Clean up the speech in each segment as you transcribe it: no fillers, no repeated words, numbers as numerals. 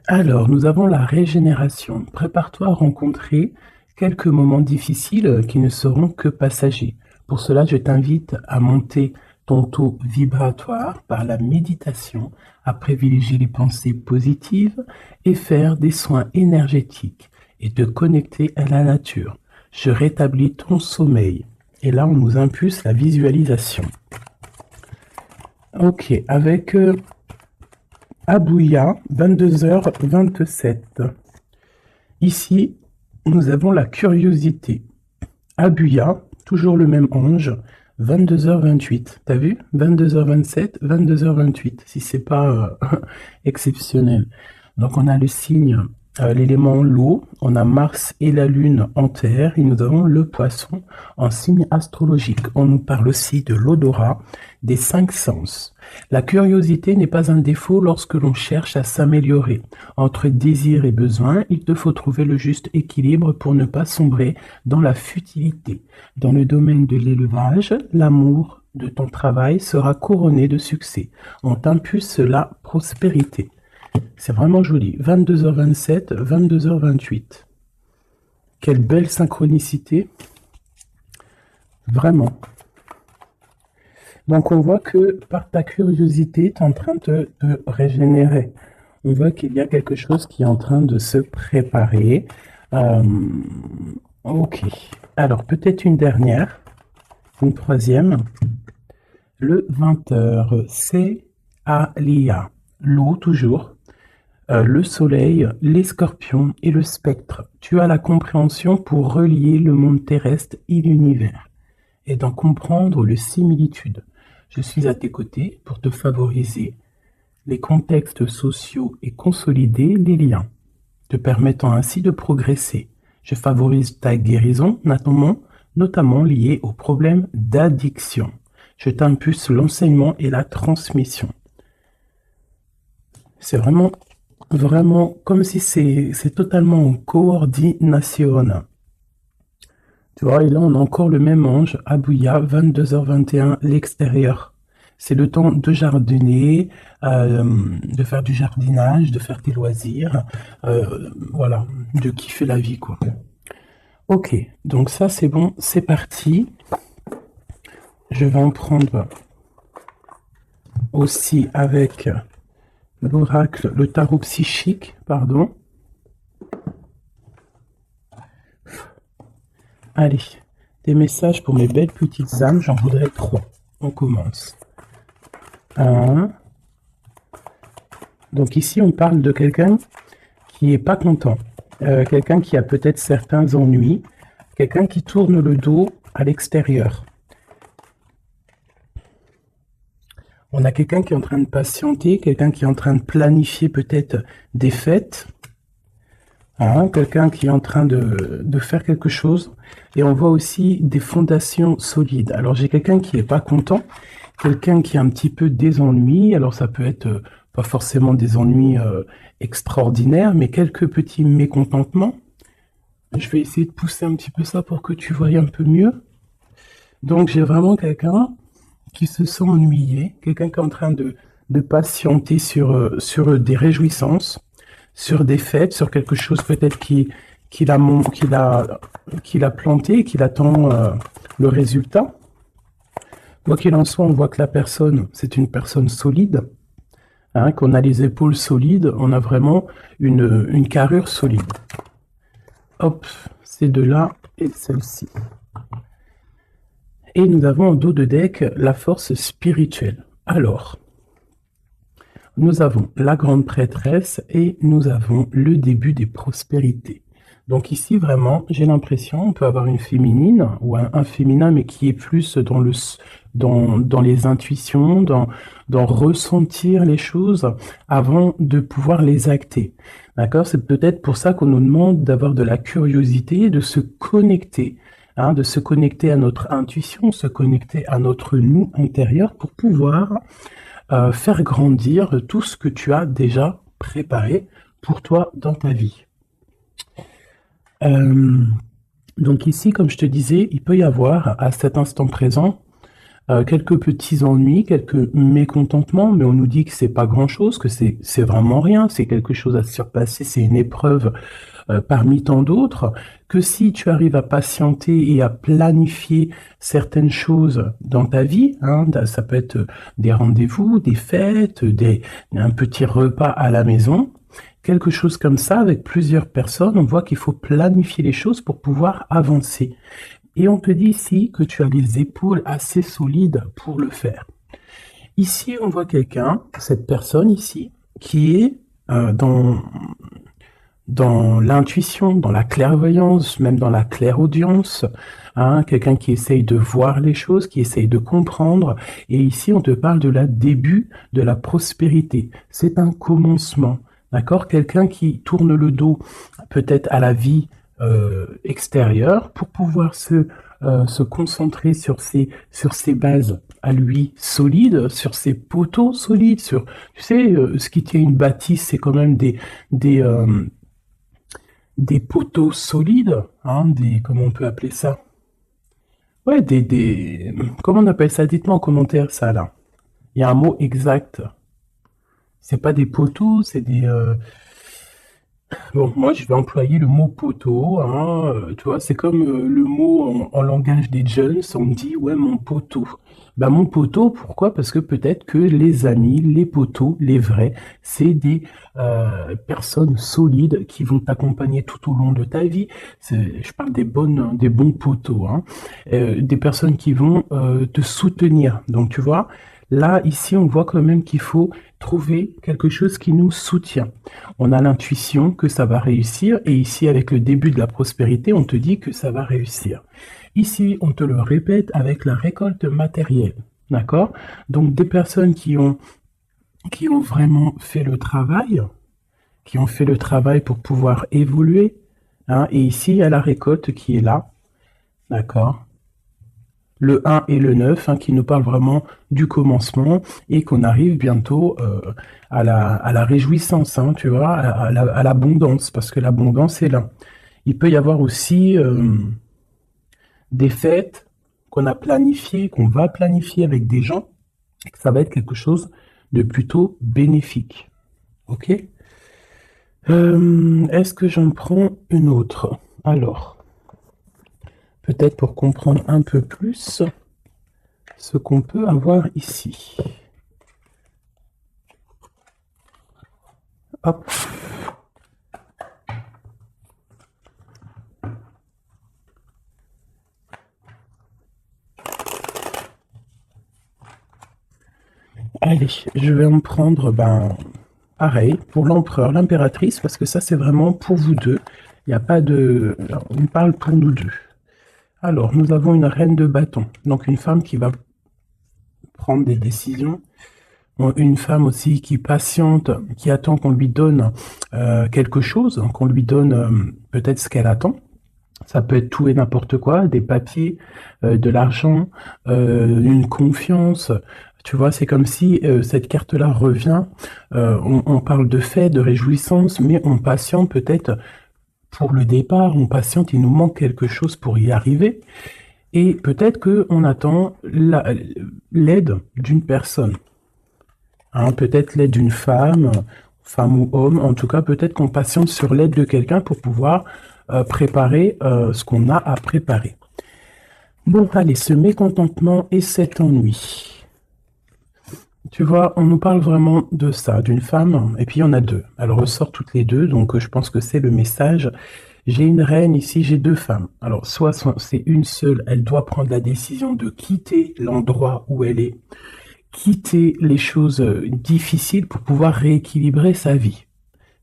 Alors, nous avons la régénération. Prépare-toi à rencontrer quelques moments difficiles qui ne seront que passagers. Pour cela, je t'invite à monter ton taux vibratoire par la méditation, à privilégier les pensées positives et faire des soins énergétiques et te connecter à la nature. Je rétablis ton sommeil. Et là, on nous impulse la visualisation. Ok, avec Abouya, 22h27. Ici, nous avons la curiosité. Abuya, toujours le même ange, 22h28. T'as vu? 22h27, 22h28, si c'est pas exceptionnel. Donc on a le signe, l'élément l'eau, on a Mars et la Lune en terre, et nous avons le poisson en signe astrologique. On nous parle aussi de l'odorat, des 5 sens. La curiosité n'est pas un défaut lorsque l'on cherche à s'améliorer. Entre désir et besoin, il te faut trouver le juste équilibre pour ne pas sombrer dans la futilité. Dans le domaine de l'élevage, l'amour de ton travail sera couronné de succès. On t'impulse la prospérité. C'est vraiment joli. 22h27, 22h28. Quelle belle synchronicité. Vraiment. Donc on voit que par ta curiosité, tu es en train de te régénérer. On voit qu'il y a quelque chose qui est en train de se préparer. Ok. Alors peut-être une dernière, une troisième. Le 20h, c'est Alia. L'eau toujours. Le soleil, les scorpions et le spectre. Tu as la compréhension pour relier le monde terrestre et l'univers et d'en comprendre les similitudes. Je suis à tes côtés pour te favoriser les contextes sociaux et consolider les liens, te permettant ainsi de progresser. Je favorise ta guérison, notamment liée aux problèmes d'addiction. Je t'impulse l'enseignement et la transmission. C'est vraiment comme si c'est totalement en coordination. Tu vois, et là, on a encore le même ange, Abouya, 22h21, l'extérieur. C'est le temps de jardiner, de faire du jardinage, de faire tes loisirs, voilà, de kiffer la vie, quoi. Ok, donc ça, c'est bon, c'est parti. Je vais en prendre aussi avec l'oracle, le tarot psychique, pardon. Allez, des messages pour mes belles petites âmes, j'en voudrais 3. On commence. 1. Donc ici, on parle de quelqu'un qui n'est pas content. Quelqu'un qui a peut-être certains ennuis. Quelqu'un qui tourne le dos à l'extérieur. On a quelqu'un qui est en train de patienter, quelqu'un qui est en train de planifier peut-être des fêtes. Quelqu'un qui est en train de faire quelque chose. Et on voit aussi des fondations solides. Alors j'ai quelqu'un qui n'est pas content, quelqu'un qui a un petit peu des ennuis. Alors ça peut être pas forcément des ennuis extraordinaires, mais quelques petits mécontentements. Je vais essayer de pousser un petit peu ça pour que tu voyes un peu mieux. Donc j'ai vraiment quelqu'un qui se sent ennuyé, quelqu'un qui est en train de patienter sur des réjouissances, sur des fêtes, sur quelque chose peut-être qu'il a planté, qu'il attend le résultat. Quoi qu'il en soit, on voit que la personne, c'est une personne solide, qu'on a les épaules solides, on a vraiment une carrure solide. Hop, ces deux-là et celle-ci. Et nous avons en dos de deck la force spirituelle. Alors, nous avons la grande prêtresse et nous avons le début des prospérités. Donc ici, vraiment, j'ai l'impression, on peut avoir une féminine ou un féminin, mais qui est plus dans les intuitions, dans ressentir les choses avant de pouvoir les acter. D'accord? C'est peut-être pour ça qu'on nous demande d'avoir de la curiosité, de se connecter, de se connecter à notre intuition, se connecter à notre nous intérieur pour pouvoir faire grandir tout ce que tu as déjà préparé pour toi dans ta vie. Donc ici, comme je te disais, il peut y avoir à cet instant présent quelques petits ennuis, quelques mécontentements, mais on nous dit que c'est pas grand-chose, que c'est vraiment rien, c'est quelque chose à surpasser, c'est une épreuve parmi tant d'autres, que si tu arrives à patienter et à planifier certaines choses dans ta vie, hein, ça peut être des rendez-vous, des fêtes, un petit repas à la maison, quelque chose comme ça avec plusieurs personnes, on voit qu'il faut planifier les choses pour pouvoir avancer. Et on te dit ici que tu as les épaules assez solides pour le faire. Ici, on voit quelqu'un, cette personne ici, qui est dans l'intuition, dans la clairvoyance, même dans la clairaudience, hein, quelqu'un qui essaye de voir les choses, qui essaye de comprendre. Et ici, on te parle de la début de la prospérité. C'est un commencement, d'accord? Quelqu'un qui tourne le dos peut-être à la vie extérieure pour pouvoir se concentrer sur ses bases à lui solides, sur ses poteaux solides, sur, tu sais, ce qui tient une bâtisse, c'est quand même des poteaux solides, hein, comment on peut appeler ça? Ouais, comment on appelle ça? Dites-moi en commentaire ça, là. Il y a un mot exact. C'est pas des poteaux, c'est des... Bon, moi, je vais employer le mot poteau, hein, tu vois, c'est comme le mot en langage des jeunes, on me dit, ouais, mon poteau. Ben, mon poteau, pourquoi? Parce que peut-être que les amis, les poteaux, les vrais, c'est des personnes solides qui vont t'accompagner tout au long de ta vie. Je parle des bons poteaux, hein, des personnes qui vont te soutenir. Donc, tu vois, là, ici, on voit quand même qu'il faut trouver quelque chose qui nous soutient. On a l'intuition que ça va réussir, et ici, avec le début de la prospérité, on te dit que ça va réussir. Ici, on te le répète avec la récolte matérielle, d'accord? Donc, des personnes qui ont vraiment fait le travail, pour pouvoir évoluer, hein, et ici, il y a la récolte qui est là, d'accord? Le 1 et le 9, hein, qui nous parlent vraiment du commencement et qu'on arrive bientôt à la réjouissance, hein, tu vois, à l'abondance, parce que l'abondance est là. Il peut y avoir aussi des fêtes qu'on a planifiées, qu'on va planifier avec des gens, et que ça va être quelque chose de plutôt bénéfique. Ok? Est-ce que j'en prends une autre? Alors... peut-être pour comprendre un peu plus ce qu'on peut avoir ici. Hop. Allez, je vais en prendre, pareil, pour l'empereur, l'impératrice, parce que ça, c'est vraiment pour vous deux. Il n'y a pas de... on parle pour nous deux. Alors, nous avons une reine de bâton, donc une femme qui va prendre des décisions, une femme aussi qui patiente, qui attend qu'on lui donne quelque chose, qu'on lui donne peut-être ce qu'elle attend. Ça peut être tout et n'importe quoi, des papiers, de l'argent, une confiance. Tu vois, c'est comme si cette carte-là revient, on parle de fête, de réjouissance, mais on patiente peut-être pour le départ, on patiente, il nous manque quelque chose pour y arriver. Et peut-être qu'on attend l'aide d'une personne. Hein, peut-être l'aide d'une femme ou homme. En tout cas, peut-être qu'on patiente sur l'aide de quelqu'un pour pouvoir préparer ce qu'on a à préparer. Bon, allez, ce mécontentement et cet ennui. Tu vois, on nous parle vraiment de ça, d'une femme, et puis il y en a deux. Elle ressort toutes les deux, donc je pense que c'est le message. J'ai une reine ici, j'ai deux femmes. Alors, soit c'est une seule, elle doit prendre la décision de quitter l'endroit où elle est, quitter les choses difficiles pour pouvoir rééquilibrer sa vie,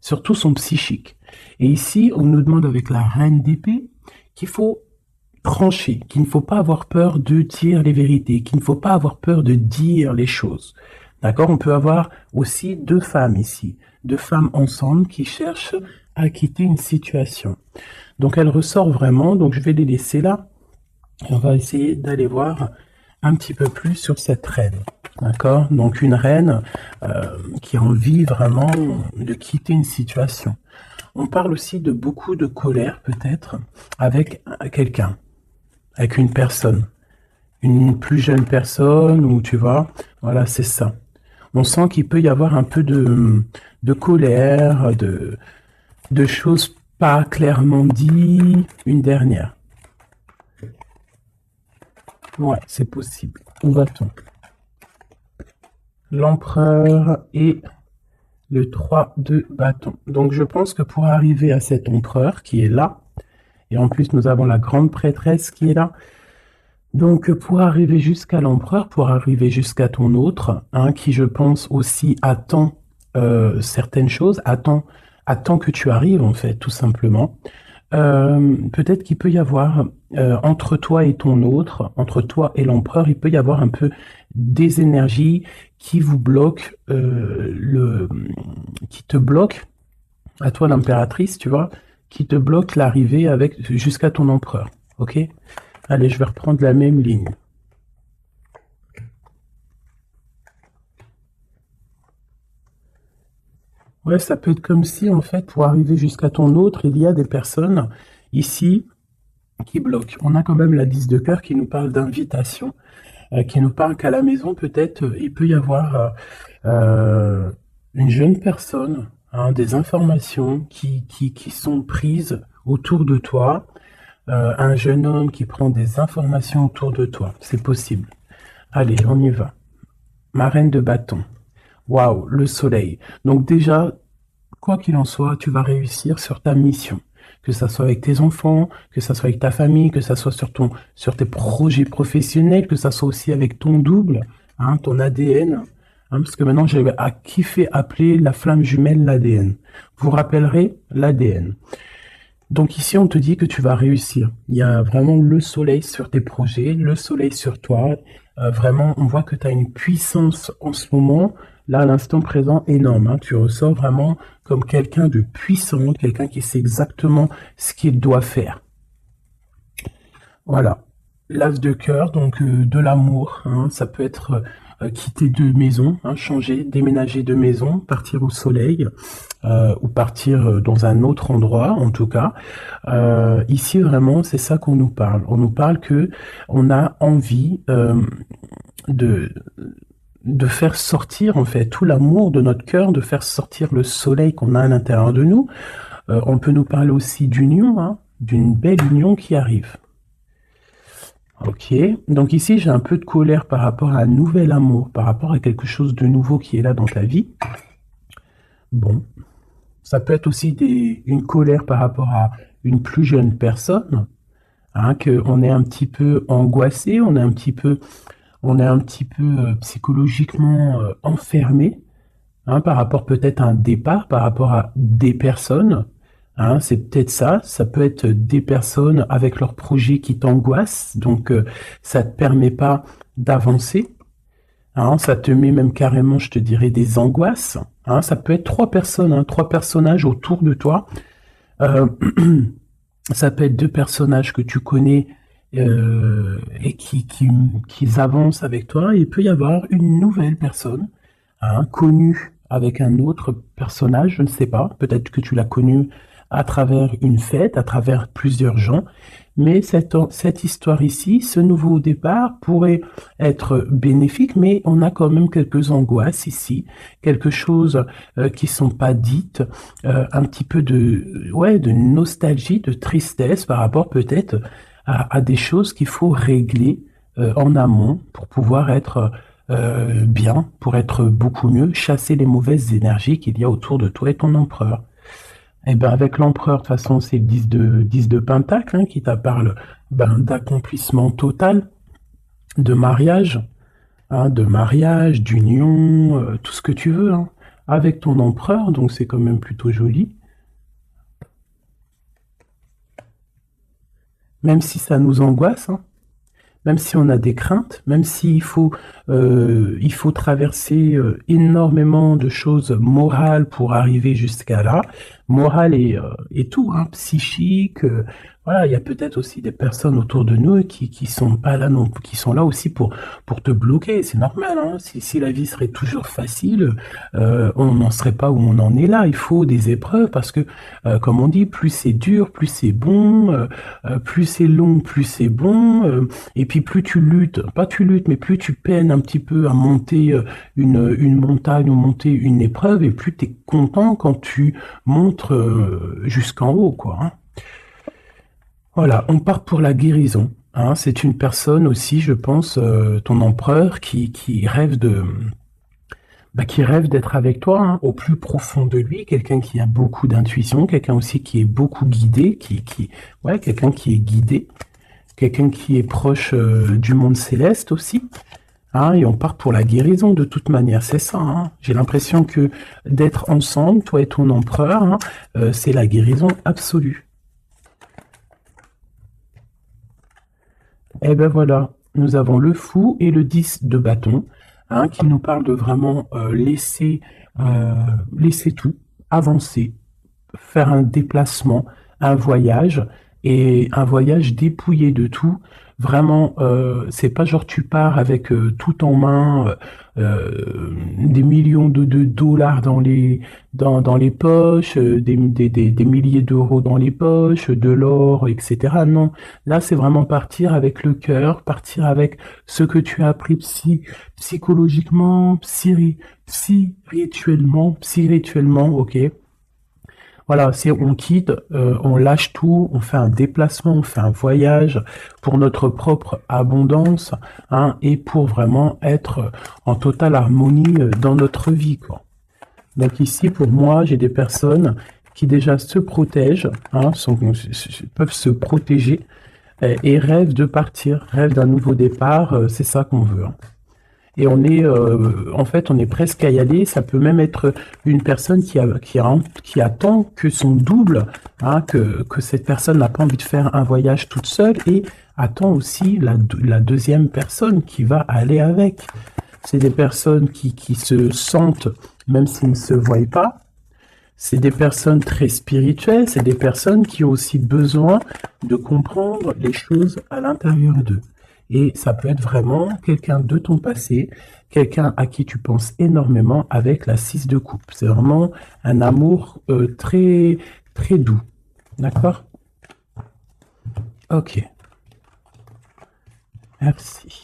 surtout son psychique. Et ici, on nous demande avec la reine d'épée qu'il faut trancher, qu'il ne faut pas avoir peur de dire les vérités, qu'il ne faut pas avoir peur de dire les choses. D'accord? On peut avoir aussi deux femmes ici, deux femmes ensemble qui cherchent à quitter une situation. Donc elle ressort vraiment, donc je vais les laisser là. Et on va essayer d'aller voir un petit peu plus sur cette reine. D'accord? Donc une reine qui a envie vraiment de quitter une situation. On parle aussi de beaucoup de colère peut-être avec quelqu'un, avec une personne une plus jeune personne, ou tu vois, voilà, c'est ça. On sent qu'il peut y avoir un peu de colère, de choses pas clairement dites. Une dernière. Ouais, c'est possible. Où va-t-on? L'empereur et le 3 de bâton. Donc je pense que pour arriver à cet empereur qui est là, et en plus nous avons la grande prêtresse qui est là, donc pour arriver jusqu'à l'empereur, pour arriver jusqu'à ton autre, hein, qui je pense aussi attend certaines choses, attend que tu arrives en fait, tout simplement. Peut-être qu'il peut y avoir entre toi et ton autre, entre toi et l'empereur, il peut y avoir un peu des énergies qui vous bloquent, qui te bloquent, à toi l'impératrice, tu vois, qui te bloquent l'arrivée avec jusqu'à ton empereur. Ok? Allez, je vais reprendre la même ligne. Ouais, ça peut être comme si, en fait, pour arriver jusqu'à ton autre, il y a des personnes ici qui bloquent. On a quand même la 10 de cœur qui nous parle d'invitation, qui nous parle qu'à la maison, peut-être, il peut y avoir une jeune personne, hein, des informations qui sont prises autour de toi, un jeune homme qui prend des informations autour de toi. C'est possible. Allez, on y va. Ma reine de bâton. Waouh, le soleil. Donc déjà, quoi qu'il en soit, tu vas réussir sur ta mission. Que ça soit avec tes enfants, que ça soit avec ta famille, que ça soit sur tes projets professionnels, que ça soit aussi avec ton double, hein, ton ADN. Hein, parce que maintenant, j'ai kiffé appeler la flamme jumelle l'ADN. Vous rappellerez l'ADN. Donc ici, on te dit que tu vas réussir. Il y a vraiment le soleil sur tes projets, le soleil sur toi. Vraiment, on voit que tu as une puissance en ce moment, là, à l'instant présent, énorme. Hein. Tu ressors vraiment comme quelqu'un de puissant, quelqu'un qui sait exactement ce qu'il doit faire. Voilà. L'as de cœur, donc de l'amour. Hein. Ça peut être quitter de maison, hein, changer, déménager de maison, partir au soleil, ou partir dans un autre endroit, en tout cas. Ici, vraiment, c'est ça qu'on nous parle. On nous parle que on a envie de faire sortir, en fait, tout l'amour de notre cœur, de faire sortir le soleil qu'on a à l'intérieur de nous. On peut nous parler aussi d'union, hein, d'une belle union qui arrive. Ok, donc ici j'ai un peu de colère par rapport à un nouvel amour, par rapport à quelque chose de nouveau qui est là dans ta vie. Bon, ça peut être aussi une colère par rapport à une plus jeune personne, hein, qu'on est un petit peu angoissé, on est un petit peu psychologiquement enfermé, hein, par rapport peut-être à un départ, par rapport à des personnes. Hein, c'est peut-être ça. Ça peut être des personnes avec leurs projets qui t'angoissent, donc ça te permet pas d'avancer. Hein, ça te met même carrément, je te dirais, des angoisses. Hein, ça peut être trois personnes, hein, trois personnages autour de toi. Ça peut être deux personnages que tu connais et qui avancent avec toi. Il peut y avoir une nouvelle personne, hein, connue avec un autre personnage, je ne sais pas. Peut-être que tu l'as connue à travers une fête, à travers plusieurs gens. Mais cette histoire ici, ce nouveau départ pourrait être bénéfique, mais on a quand même quelques angoisses ici, quelque chose qui sont pas dites, un petit peu de nostalgie, de tristesse par rapport peut-être à des choses qu'il faut régler en amont pour pouvoir être bien, pour être beaucoup mieux, chasser les mauvaises énergies qu'il y a autour de toi et ton empereur. Eh ben avec l'empereur, de toute façon, c'est le 10 de Pentacle, hein, qui parle d'accomplissement total, de mariage, d'union, tout ce que tu veux, hein, avec ton empereur, donc c'est quand même plutôt joli. Même si ça nous angoisse, hein, même si on a des craintes, même s'il faut, il faut traverser énormément de choses morales pour arriver jusqu'à là, morale et tout, hein, psychique, Voilà, il y a peut-être aussi des personnes autour de nous qui sont pas là non, qui sont là aussi pour te bloquer. C'est normal, hein. Si la vie serait toujours facile, on n'en serait pas où on en est là. Il faut des épreuves parce que, comme on dit, plus c'est dur, plus c'est bon, plus c'est long, plus c'est bon. Et puis plus tu luttes, pas tu luttes, mais plus tu peines un petit peu à monter une montagne ou monter une épreuve, et plus tu es content quand tu montes jusqu'en haut, quoi, hein. Voilà, on part pour la guérison, hein. C'est une personne aussi, je pense, ton empereur, qui rêve qui rêve d'être avec toi, hein, au plus profond de lui, quelqu'un qui a beaucoup d'intuition, quelqu'un aussi qui est beaucoup guidé, ouais, quelqu'un qui est guidé, quelqu'un qui est proche du monde céleste aussi, hein, et on part pour la guérison de toute manière, c'est ça, hein. J'ai l'impression que d'être ensemble, toi et ton empereur, hein, c'est la guérison absolue. Eh ben voilà, nous avons le fou et le 10 de bâton, hein, qui nous parlent de vraiment laisser tout, avancer, faire un déplacement, un voyage, et un voyage dépouillé de tout. Vraiment, c'est pas genre tu pars avec tout en main, des millions de dollars dans les poches, des milliers d'euros dans les poches, de l'or, etc. Non, là c'est vraiment partir avec le cœur, partir avec ce que tu as appris psychologiquement, spirituellement, ok. Voilà, c'est on quitte, on lâche tout, on fait un déplacement, on fait un voyage pour notre propre abondance, hein, et pour vraiment être en totale harmonie dans notre vie, quoi. Donc ici, pour moi, j'ai des personnes qui déjà se protègent, hein, peuvent se protéger et rêvent de partir, rêvent d'un nouveau départ. C'est ça qu'on veut, hein. Et en fait, on est presque à y aller. Ça peut même être une personne qui attend que son double, hein, que cette personne n'a pas envie de faire un voyage toute seule et attend aussi la deuxième personne qui va aller avec. C'est des personnes qui se sentent, même s'ils ne se voient pas. C'est des personnes très spirituelles. C'est des personnes qui ont aussi besoin de comprendre les choses à l'intérieur d'eux. Et ça peut être vraiment quelqu'un de ton passé, quelqu'un à qui tu penses énormément avec la 6 de coupe. C'est vraiment un amour très, très doux. D'accord? Ok. Merci.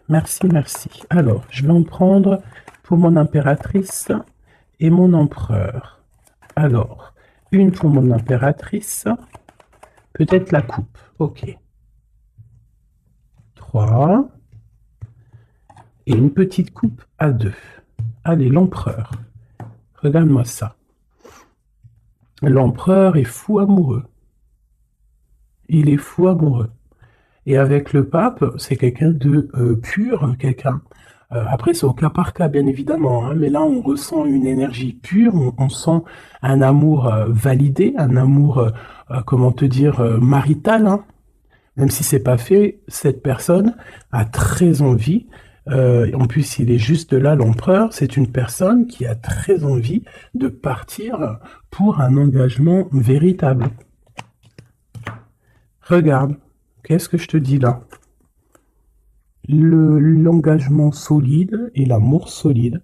Merci, merci. Alors, je vais en prendre pour mon impératrice et mon empereur. Alors, une pour mon impératrice, peut-être la coupe. Ok. 3. Et une petite coupe à 2. Allez, l'empereur. Regarde-moi ça. L'empereur est fou amoureux. Il est fou amoureux. Et avec le pape, c'est quelqu'un de pur, quelqu'un. Après, c'est au cas par cas, bien évidemment, hein, mais là, on ressent une énergie pure, on sent un amour validé, un amour, comment te dire, marital, hein. Même si c'est pas fait, cette personne a très envie. En plus, il est juste là, l'empereur. C'est une personne qui a très envie de partir pour un engagement véritable. Regarde, qu'est-ce que je te dis là? L'engagement solide et l'amour solide.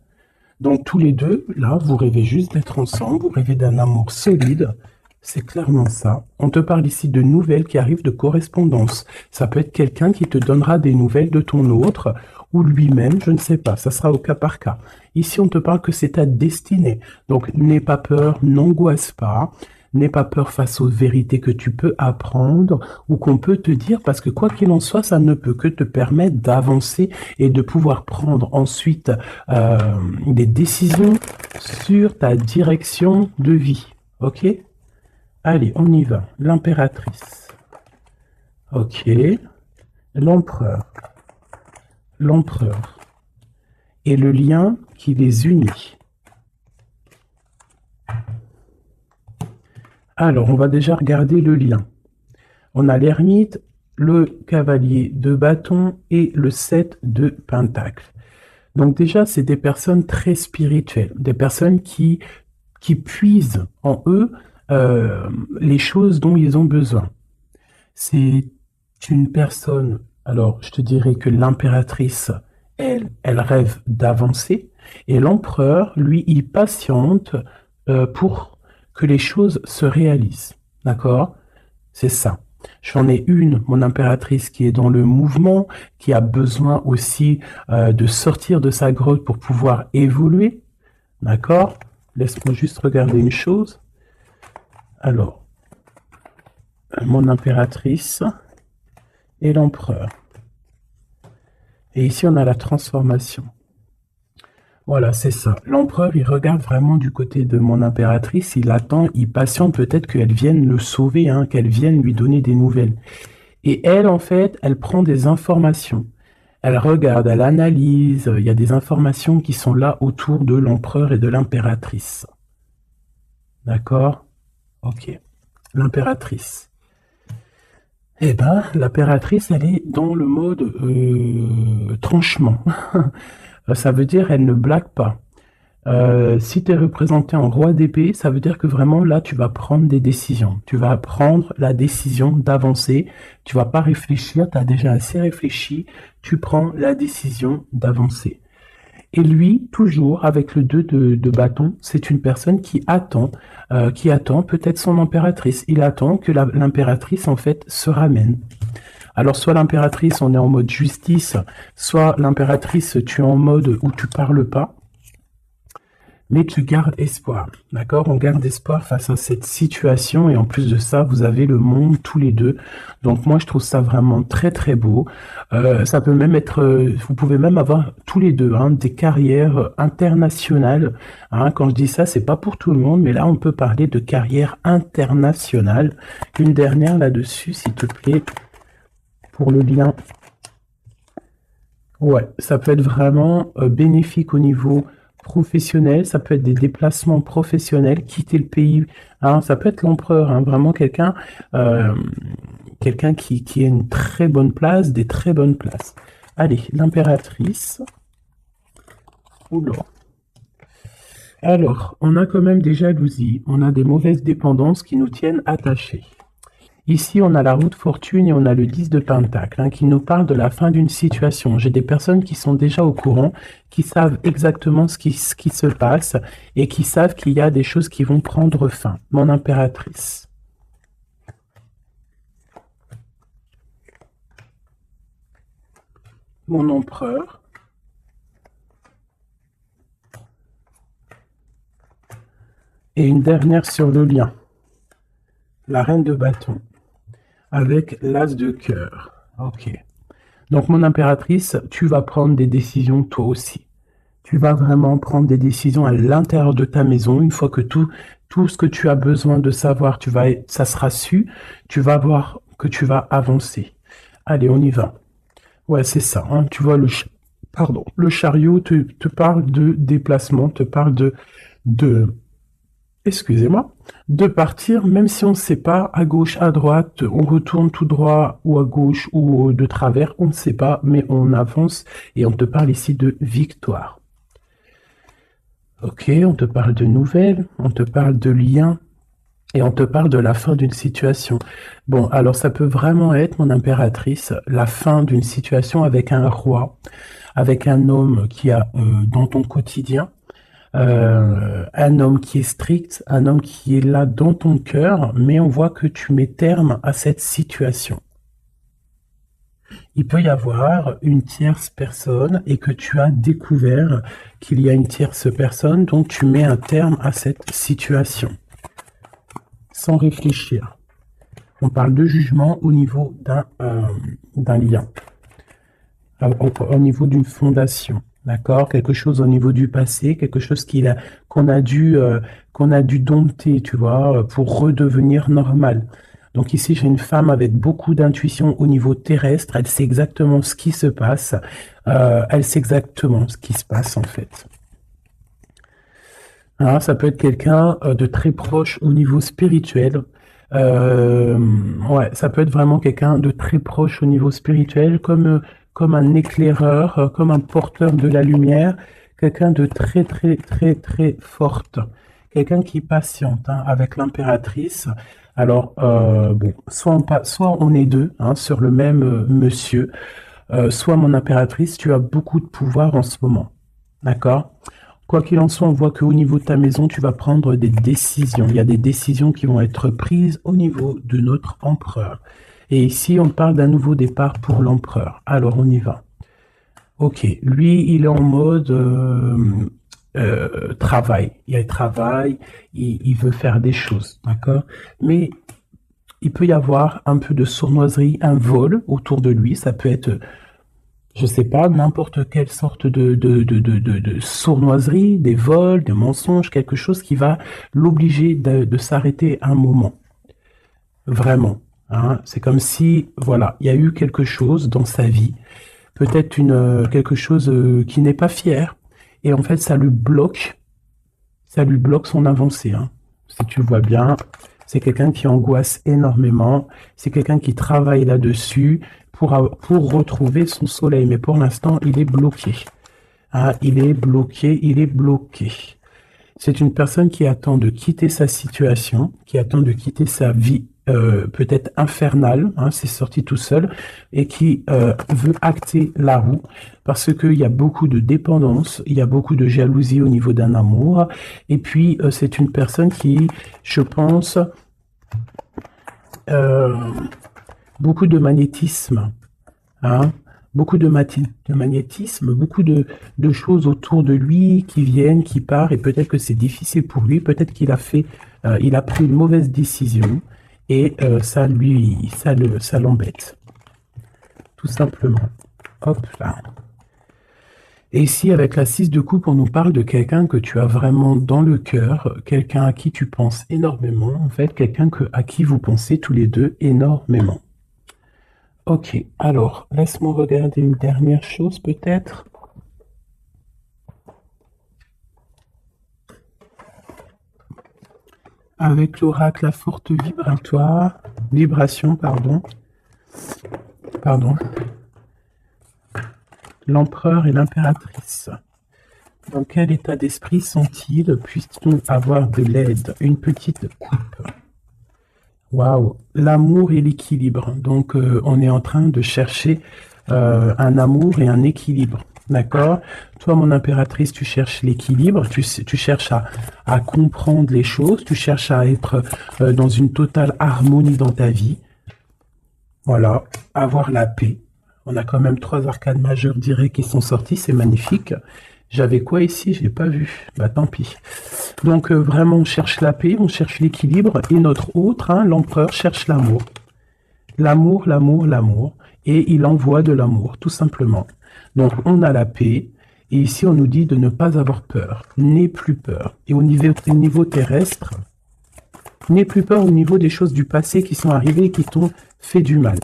Donc tous les deux, là, vous rêvez juste d'être ensemble, vous rêvez d'un amour solide. C'est clairement ça. On te parle ici de nouvelles qui arrivent de correspondance. Ça peut être quelqu'un qui te donnera des nouvelles de ton autre, ou lui-même, je ne sais pas. Ça sera au cas par cas. Ici, on te parle que c'est ta destinée. Donc, n'aie pas peur, n'angoisse pas. N'aie pas peur face aux vérités que tu peux apprendre ou qu'on peut te dire, parce que quoi qu'il en soit, ça ne peut que te permettre d'avancer et de pouvoir prendre ensuite des décisions sur ta direction de vie. Ok? Allez, on y va. L'impératrice. Ok. L'empereur. L'empereur. Et le lien qui les unit. Alors, on va déjà regarder le lien. On a l'ermite, le cavalier de bâton et le 7 de pentacle. Donc déjà, c'est des personnes très spirituelles, des personnes qui puisent en eux les choses dont ils ont besoin. C'est une personne, alors je te dirais que l'impératrice, elle rêve d'avancer, et l'empereur, lui, il patiente pour que les choses se réalisent. D'accord? C'est ça. J'en ai une, mon impératrice, qui est dans le mouvement, qui a besoin aussi de sortir de sa grotte pour pouvoir évoluer. D'accord? Laisse-moi juste regarder une chose. Alors, mon impératrice et l'empereur. Et ici, on a la transformation. Voilà, c'est ça. L'empereur, il regarde vraiment du côté de mon impératrice, il attend, il patiente peut-être qu'elle vienne le sauver, hein, qu'elle vienne lui donner des nouvelles. Et elle, en fait, elle prend des informations. Elle regarde, elle analyse, il y a des informations qui sont là autour de l'empereur et de l'impératrice. D'accord? Ok. L'impératrice. Eh ben, l'impératrice, elle est dans le mode tranchement. Ça veut dire elle ne blague pas. Si tu es représenté en roi d'épée, ça veut dire que vraiment là, tu vas prendre des décisions. Tu vas prendre la décision d'avancer. Tu vas pas réfléchir, tu as déjà assez réfléchi. Tu prends la décision d'avancer. Et lui, toujours avec le 2 de bâton, c'est une personne qui attend peut-être son impératrice. Il attend que l'impératrice, en fait, se ramène. Alors, soit l'impératrice, on est en mode justice, soit l'impératrice, tu es en mode où tu parles pas, mais tu gardes espoir. D'accord? On garde espoir face à cette situation, et en plus de ça, vous avez le monde tous les deux. Donc, moi, je trouve ça vraiment très, très beau. Ça peut même être, vous pouvez même avoir tous les deux, hein, des carrières internationales. Hein. Quand je dis ça, c'est pas pour tout le monde, mais là, on peut parler de carrière internationale. Une dernière là-dessus, s'il te plaît, pour le lien. Ouais, ça peut être vraiment bénéfique au niveau professionnel, ça peut être des déplacements professionnels, quitter le pays, hein, ça peut être l'empereur, hein, vraiment quelqu'un qui a une très bonne place, des très bonnes places. Allez, l'impératrice. Oula. Alors, on a quand même des jalousies, on a des mauvaises dépendances qui nous tiennent attachés. Ici, on a la roue de fortune et on a le 10 de pentacle, hein, qui nous parle de la fin d'une situation. J'ai des personnes qui sont déjà au courant, qui savent exactement ce qui se passe et qui savent qu'il y a des choses qui vont prendre fin. Mon impératrice. Mon empereur. Et une dernière sur le lien. La reine de bâton. Avec l'as de cœur. Ok. Donc, mon impératrice, tu vas prendre des décisions toi aussi. Tu vas vraiment prendre des décisions à l'intérieur de ta maison. Une fois que tout ce que tu as besoin de savoir, ça sera su, tu vas voir que tu vas avancer. Allez, on y va. Ouais, c'est ça. Hein. Tu vois, le chariot te parle de déplacement, te parle excusez-moi, de partir, même si on ne sait pas, à gauche, à droite, on retourne tout droit, ou à gauche, ou de travers, on ne sait pas, mais on avance, et on te parle ici de victoire. Ok, on te parle de nouvelles, on te parle de liens, et on te parle de la fin d'une situation. Bon, alors ça peut vraiment être, mon impératrice, la fin d'une situation avec un roi, avec un homme qui a dans ton quotidien, un homme qui est strict, un homme qui est là dans ton cœur, mais on voit que tu mets terme à cette situation. Il peut y avoir une tierce personne et que tu as découvert qu'il y a une tierce personne, donc tu mets un terme à cette situation. Sans réfléchir. On parle de jugement au niveau d'un lien, au niveau d'une fondation. D'accord, quelque chose au niveau du passé, quelque chose qu'on a dû dompter, tu vois, pour redevenir normal. Donc ici, j'ai une femme avec beaucoup d'intuition au niveau terrestre. Elle sait exactement ce qui se passe. Elle sait exactement ce qui se passe en fait. Hein, ça peut être quelqu'un de très proche au niveau spirituel. Ouais, ça peut être vraiment quelqu'un de très proche au niveau spirituel, comme un éclaireur, comme un porteur de la lumière, quelqu'un de très, très, très, très forte, quelqu'un qui patiente hein, avec l'impératrice. Alors, bon, soit on est deux hein, sur le même monsieur, soit mon impératrice, tu as beaucoup de pouvoir en ce moment. D'accord? Quoi qu'il en soit, on voit qu'au niveau de ta maison, tu vas prendre des décisions. Il y a des décisions qui vont être prises au niveau de notre empereur. Et ici, on parle d'un nouveau départ pour l'empereur. Alors, on y va. Ok, lui, il est en mode travail. Il travaille, il veut faire des choses, d'accord? Mais il peut y avoir un peu de sournoiserie, un vol autour de lui. Ça peut être, je sais pas, n'importe quelle sorte de sournoiserie, des vols, des mensonges, quelque chose qui va l'obliger de s'arrêter un moment. Vraiment. Hein? C'est comme si, voilà, il y a eu quelque chose dans sa vie, peut-être quelque chose qui n'est pas fier, et en fait, ça lui bloque son avancée. Hein. Si tu vois bien, c'est quelqu'un qui angoisse énormément, c'est quelqu'un qui travaille là-dessus pour retrouver son soleil, mais pour l'instant, il est bloqué. Hein, il est bloqué. C'est une personne qui attend de quitter sa situation, qui attend de quitter sa vie peut-être infernale, hein, c'est sorti tout seul, et qui veut acter la roue, parce qu'il y a beaucoup de dépendance, il y a beaucoup de jalousie au niveau d'un amour, et puis c'est une personne qui, je pense, beaucoup de magnétisme, hein, beaucoup de magnétisme, beaucoup de choses autour de lui qui viennent, qui partent, et peut-être que c'est difficile pour lui, peut-être qu'il a pris une mauvaise décision, et ça l'embête, tout simplement. Hop là. Et ici, avec la 6 de coupe, on nous parle de quelqu'un que tu as vraiment dans le cœur, quelqu'un à qui tu penses énormément, en fait, quelqu'un à qui vous pensez tous les deux énormément. Ok, alors, laisse-moi regarder une dernière chose peut-être. Avec l'oracle, la forte vibration, pardon. L'empereur et l'impératrice. Dans quel état d'esprit sont-ils? Puisse-t-on avoir de l'aide? Une petite coupe. Waouh, l'amour et l'équilibre. Donc, on est en train de chercher un amour et un équilibre. D'accord? Toi, mon impératrice, tu cherches l'équilibre, tu cherches à comprendre les choses, tu cherches à être dans une totale harmonie dans ta vie. Voilà, avoir la paix. On a quand même 3 arcanes majeures directs qui sont sortis, c'est magnifique. J'avais quoi ici? Je n'ai pas vu. Bah tant pis. Donc vraiment, on cherche la paix, on cherche l'équilibre. Et notre autre, hein, l'empereur, cherche l'amour. L'amour, l'amour, l'amour. Et il envoie de l'amour, tout simplement. Donc on a la paix. Et ici, on nous dit de ne pas avoir peur. N'aie plus peur. Et au niveau terrestre, n'aie plus peur au niveau des choses du passé qui sont arrivées et qui t'ont fait du mal.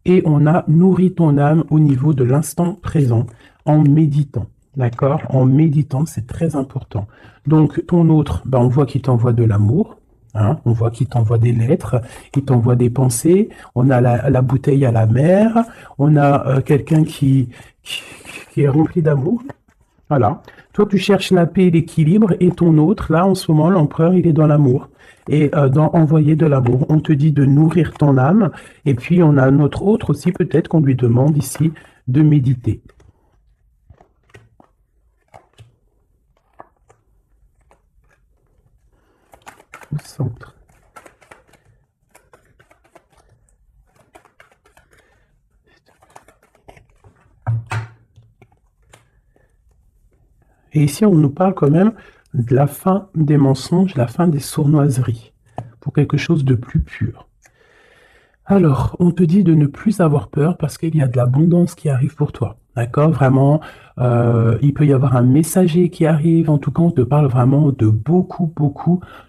Et on a nourri ton âme au niveau de l'instant présent en méditant. D'accord? En méditant, c'est très important. Donc, ton autre, on voit qu'il t'envoie de l'amour. Hein, on voit qu'il t'envoie des lettres, il t'envoie des pensées. On a la bouteille à la mer. On a quelqu'un qui est rempli d'amour. Voilà. Toi, tu cherches la paix et l'équilibre. Et ton autre, là, en ce moment, l'empereur, il est dans l'amour. Et dans envoyer de l'amour. On te dit de nourrir ton âme. Et puis, on a notre autre aussi, peut-être qu'on lui demande ici de méditer. Au centre. Et ici, on nous parle quand même de la fin des mensonges, la fin des sournoiseries, pour quelque chose de plus pur. Alors, on te dit de ne plus avoir peur parce qu'il y a de l'abondance qui arrive pour toi. D'accord? Vraiment, il peut y avoir un messager qui arrive. En tout cas, on te parle vraiment de beaucoup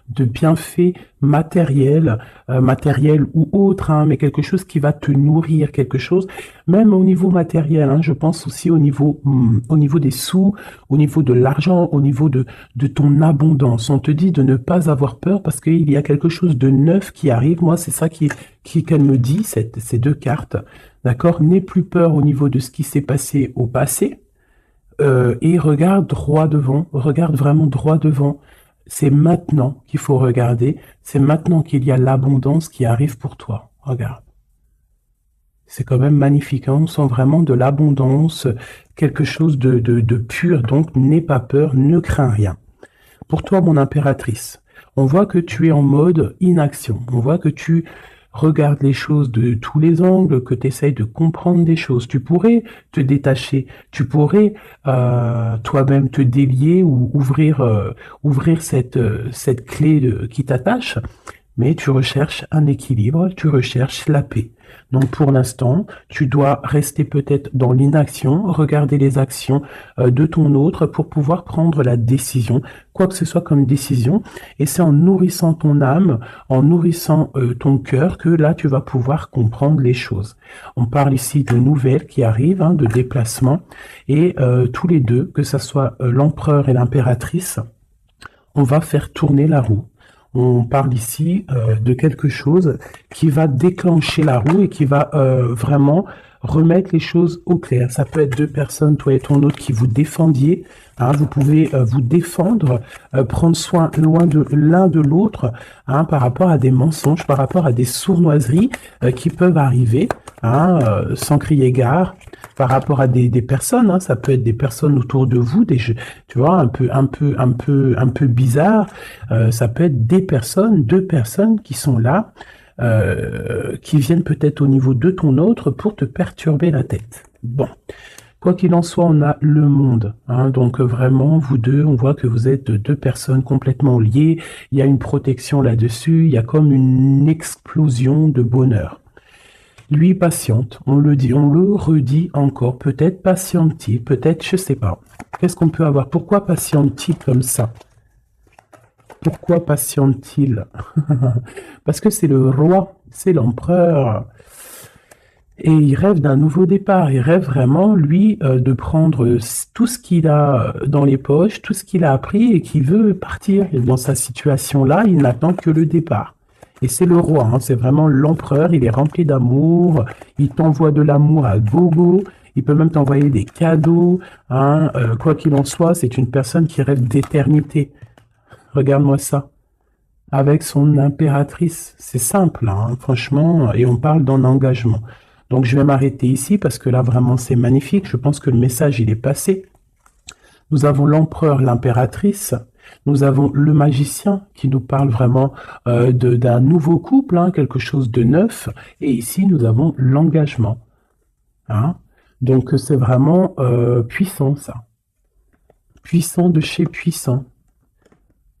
de bienfaits matériels, matériels ou autres, hein, mais quelque chose qui va te nourrir, quelque chose, même au niveau matériel. Hein, je pense aussi au niveau des sous, au niveau de l'argent, au niveau de ton abondance. On te dit de ne pas avoir peur parce qu'il y a quelque chose de neuf qui arrive. Moi, c'est ça qu'elle me dit, ces 2 cartes. D'accord? N'aie plus peur au niveau de ce qui s'est passé au passé. et regarde droit devant, regarde vraiment droit devant. C'est maintenant qu'il faut regarder, c'est maintenant qu'il y a l'abondance qui arrive pour toi. Regarde. C'est quand même magnifique, hein. On sent vraiment de l'abondance, quelque chose de pur, donc n'aie pas peur, ne crains rien. Pour toi, mon impératrice, on voit que tu es en mode inaction, on voit que tu regardes les choses de tous les angles, que tu essayes de comprendre des choses. Tu pourrais te détacher, tu pourrais toi-même te délier ou ouvrir cette clé qui t'attache, mais tu recherches un équilibre, tu recherches la paix. Donc pour l'instant, tu dois rester peut-être dans l'inaction, regarder les actions de ton autre pour pouvoir prendre la décision, quoi que ce soit comme décision. Et c'est en nourrissant ton âme, en nourrissant ton cœur que là, tu vas pouvoir comprendre les choses. On parle ici de nouvelles qui arrivent, hein, de déplacements. Et tous les deux, que ce soit l'empereur et l'impératrice, on va faire tourner la roue. On parle ici de quelque chose qui va déclencher la roue et qui va vraiment remettre les choses au clair. Ça peut être deux personnes, toi et ton autre, qui vous défendiez. Hein, vous pouvez vous défendre, prendre soin loin de l'un de l'autre, hein, par rapport à des mensonges, par rapport à des sournoiseries qui peuvent arriver, hein, sans crier gare. Par rapport à des personnes, hein, ça peut être des personnes autour de vous, des jeux, tu vois, un peu bizarre. Ça peut être des personnes, deux personnes qui sont là, qui viennent peut-être au niveau de ton autre pour te perturber la tête. Bon, quoi qu'il en soit, on a le monde, hein, donc vraiment, vous deux, on voit que vous êtes deux personnes complètement liées. Il y a une protection là-dessus, il y a comme une explosion de bonheur. Lui patiente, on le dit, on le redit encore, peut-être patiente-t-il, peut-être, je sais pas. Qu'est-ce qu'on peut avoir? Pourquoi patiente-t-il comme ça? Pourquoi patiente-t-il? Parce que c'est le roi, c'est l'empereur. Et il rêve d'un nouveau départ, il rêve vraiment, lui, de prendre tout ce qu'il a dans les poches, tout ce qu'il a appris et qu'il veut partir. Et dans sa situation-là, il n'attend que le départ. Et c'est le roi, hein, c'est vraiment l'empereur, il est rempli d'amour, il t'envoie de l'amour à gogo, il peut même t'envoyer des cadeaux, hein, quoi qu'il en soit, c'est une personne qui rêve d'éternité. Regarde-moi ça, avec son impératrice, c'est simple, hein, franchement, et on parle d'un engagement. Donc je vais m'arrêter ici parce que là vraiment c'est magnifique, je pense que le message il est passé. Nous avons l'empereur, l'impératrice. Nous avons le magicien qui nous parle vraiment d'un nouveau couple, hein, quelque chose de neuf. Et ici, nous avons l'engagement. Hein. Donc, c'est vraiment puissant, ça. Puissant de chez puissant.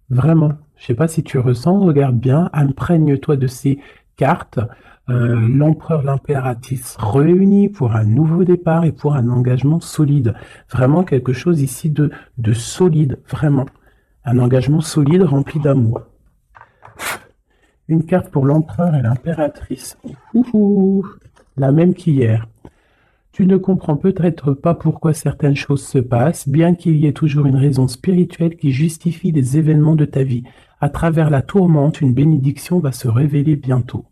Vraiment. Je ne sais pas si tu ressens, regarde bien, imprègne-toi de ces cartes. L'empereur, l'impératrice réunis pour un nouveau départ et pour un engagement solide. Vraiment quelque chose ici de solide, vraiment. Un engagement solide rempli d'amour. Une carte pour l'empereur et l'impératrice. La même qu'hier. Tu ne comprends peut-être pas pourquoi certaines choses se passent, bien qu'il y ait toujours une raison spirituelle qui justifie les événements de ta vie. À travers la tourmente, une bénédiction va se révéler bientôt.